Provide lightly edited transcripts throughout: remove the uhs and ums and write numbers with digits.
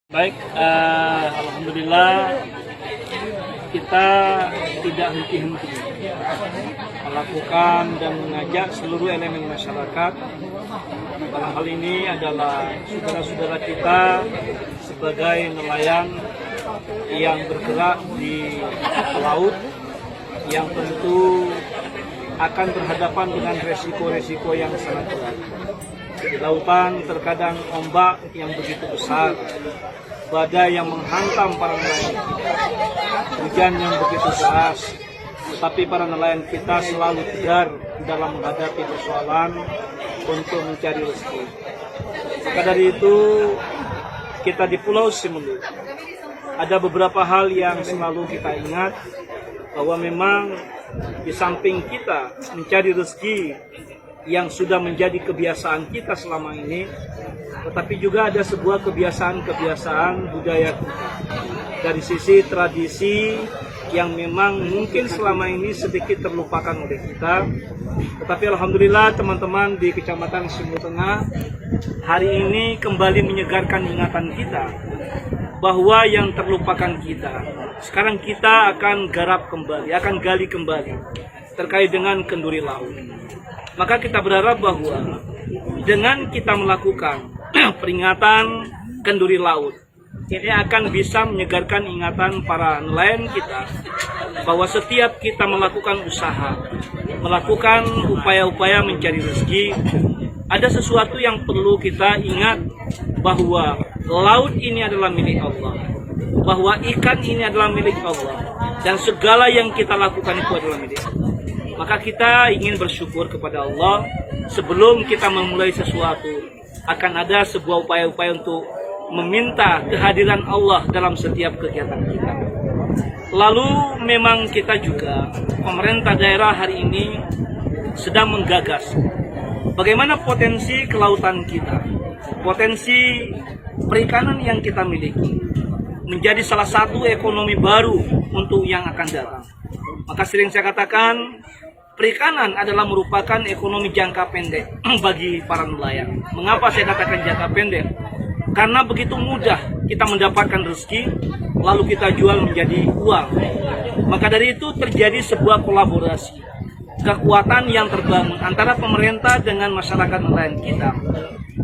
Baik, alhamdulillah kita tidak henti-henti melakukan dan mengajak seluruh elemen masyarakat. Dalam hal ini adalah saudara-saudara kita sebagai nelayan yang bergerak di laut, yang tentu akan berhadapan dengan resiko-resiko yang sangat berat. Di lautan terkadang ombak yang begitu besar, badai yang menghantam para nelayan kita, hujan yang begitu deras, tetapi para nelayan kita selalu tegar dalam menghadapi persoalan untuk mencari rezeki. Maka dari itu, kita di Pulau Simelu ada beberapa hal yang selalu kita ingat, bahwa memang di samping kita mencari rezeki yang sudah menjadi kebiasaan kita selama ini, tetapi juga ada sebuah kebiasaan budaya kita. Dari sisi tradisi yang memang mungkin selama ini sedikit terlupakan oleh kita, tetapi alhamdulillah teman-teman di Kecamatan Simelu Tengah hari ini kembali menyegarkan ingatan kita bahwa yang terlupakan kita, sekarang kita akan garap kembali, akan gali kembali terkait dengan kenduri laut. Maka kita berharap bahwa dengan kita melakukan peringatan kenduri laut, ini akan bisa menyegarkan ingatan para nelayan kita bahwa setiap kita melakukan usaha, melakukan upaya-upaya mencari rezeki, ada sesuatu yang perlu kita ingat, bahwa laut ini adalah milik Allah, bahwa ikan ini adalah milik Allah, dan segala yang kita lakukan itu adalah milik Allah. Maka kita ingin bersyukur kepada Allah sebelum kita memulai sesuatu. Akan ada sebuah upaya-upaya untuk meminta kehadiran Allah dalam setiap kegiatan kita. Lalu memang kita juga, pemerintah daerah hari ini sedang menggagas bagaimana potensi kelautan kita, potensi perikanan yang kita miliki, menjadi salah satu ekonomi baru untuk yang akan datang. Maka sering saya katakan, perikanan adalah merupakan ekonomi jangka pendek bagi para nelayan. Mengapa saya katakan jangka pendek? Karena begitu mudah kita mendapatkan rezeki, lalu kita jual menjadi uang. Maka dari itu terjadi sebuah kolaborasi, kekuatan yang terbangun antara pemerintah dengan masyarakat nelayan kita.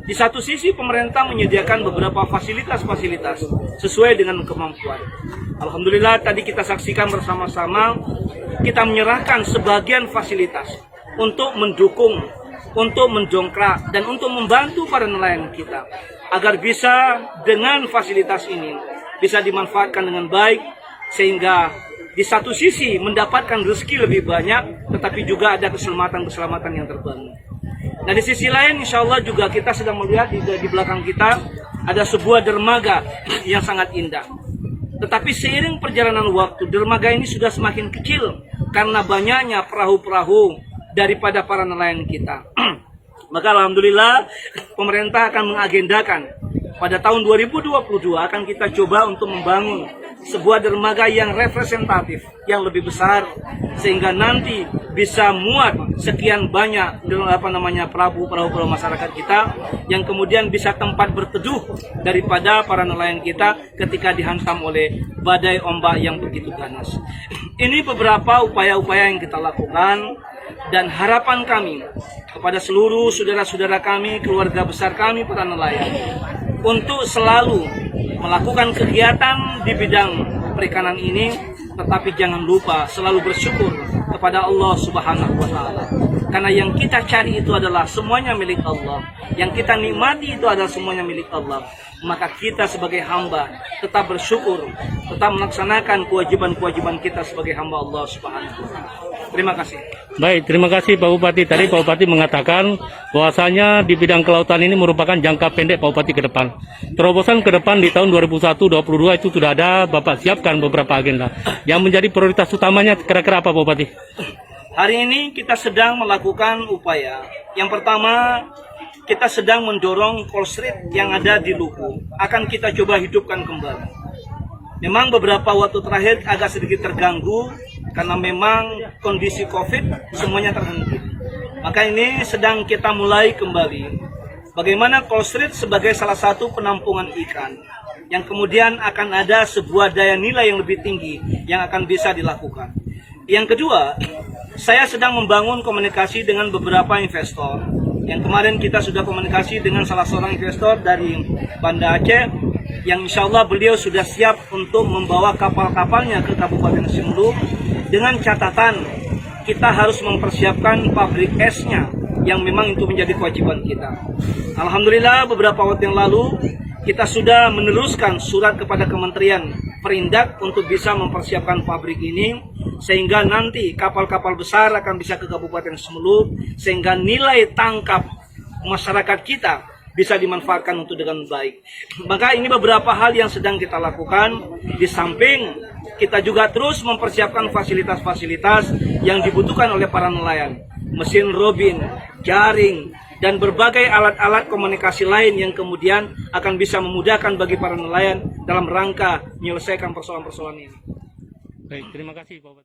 Di satu sisi pemerintah menyediakan beberapa fasilitas-fasilitas sesuai dengan kemampuan. Alhamdulillah tadi kita saksikan bersama-sama, kita menyerahkan sebagian fasilitas untuk mendukung, untuk mendongkrak, dan untuk membantu para nelayan kita agar bisa dengan fasilitas ini bisa dimanfaatkan dengan baik, sehingga di satu sisi mendapatkan rezeki lebih banyak, tetapi juga ada keselamatan yang terbangun. Nah, di sisi lain insya Allah juga kita sedang melihat di belakang kita ada sebuah dermaga yang sangat indah. Tetapi seiring perjalanan waktu, dermaga ini sudah semakin kecil karena banyaknya perahu-perahu daripada para nelayan kita. Maka alhamdulillah pemerintah akan mengagendakan pada tahun 2022 akan kita coba untuk membangun sebuah dermaga yang representatif, yang lebih besar, sehingga nanti bisa muat sekian banyak perahu-perahu masyarakat kita, yang kemudian bisa tempat berteduh daripada para nelayan kita ketika dihantam oleh badai ombak yang begitu ganas. Ini beberapa upaya-upaya yang kita lakukan, dan harapan kami kepada seluruh saudara-saudara kami, keluarga besar kami para nelayan, untuk selalu melakukan kegiatan di bidang perikanan ini, tetapi jangan lupa selalu bersyukur kepada Allah Subhanahu wa Ta'ala. Karena yang kita cari itu adalah semuanya milik Allah, yang kita nikmati itu adalah semuanya milik Allah. Maka kita sebagai hamba tetap bersyukur, tetap melaksanakan kewajiban-kewajiban kita sebagai hamba Allah Subhanahu wa Ta'ala. Terima kasih. Baik, terima kasih Pak Bupati. Tadi Pak Bupati mengatakan bahwasanya di bidang kelautan ini merupakan jangka pendek Pak Bupati ke depan. Terobosan ke depan di tahun 2021-2022 itu sudah ada, Bapak siapkan beberapa agenda. Yang menjadi prioritas utamanya kira-kira apa Pak Bupati? Hari ini kita sedang melakukan upaya. Yang pertama, kita sedang mendorong Polstreet yang ada di Luku. Akan kita coba hidupkan kembali. Memang beberapa waktu terakhir agak sedikit terganggu karena memang kondisi COVID semuanya terhenti. Maka ini sedang kita mulai kembali. Bagaimana Polstreet sebagai salah satu penampungan ikan. yang kemudian akan ada sebuah daya nilai yang lebih tinggi yang akan bisa dilakukan. Yang kedua, saya sedang membangun komunikasi dengan beberapa investor. Yang kemarin kita sudah komunikasi dengan salah seorang investor dari Banda Aceh, yang insya Allah beliau sudah siap untuk membawa kapal-kapalnya ke Kabupaten Simelu, dengan catatan kita harus mempersiapkan pabrik esnya, yang memang itu menjadi kewajiban kita. Alhamdulillah beberapa waktu yang lalu kita sudah meneruskan surat kepada Kementerian Perindak untuk bisa mempersiapkan pabrik ini, sehingga nanti kapal-kapal besar akan bisa ke Kabupaten Simelu, sehingga nilai tangkap masyarakat kita bisa dimanfaatkan untuk dengan baik. Maka ini beberapa hal yang sedang kita lakukan. Di samping kita juga terus mempersiapkan fasilitas-fasilitas yang dibutuhkan oleh para nelayan. Mesin robin, jaring, dan berbagai alat-alat komunikasi lain yang kemudian akan bisa memudahkan bagi para nelayan dalam rangka menyelesaikan persoalan-persoalan ini. Baik, terima kasih Pak Bupati.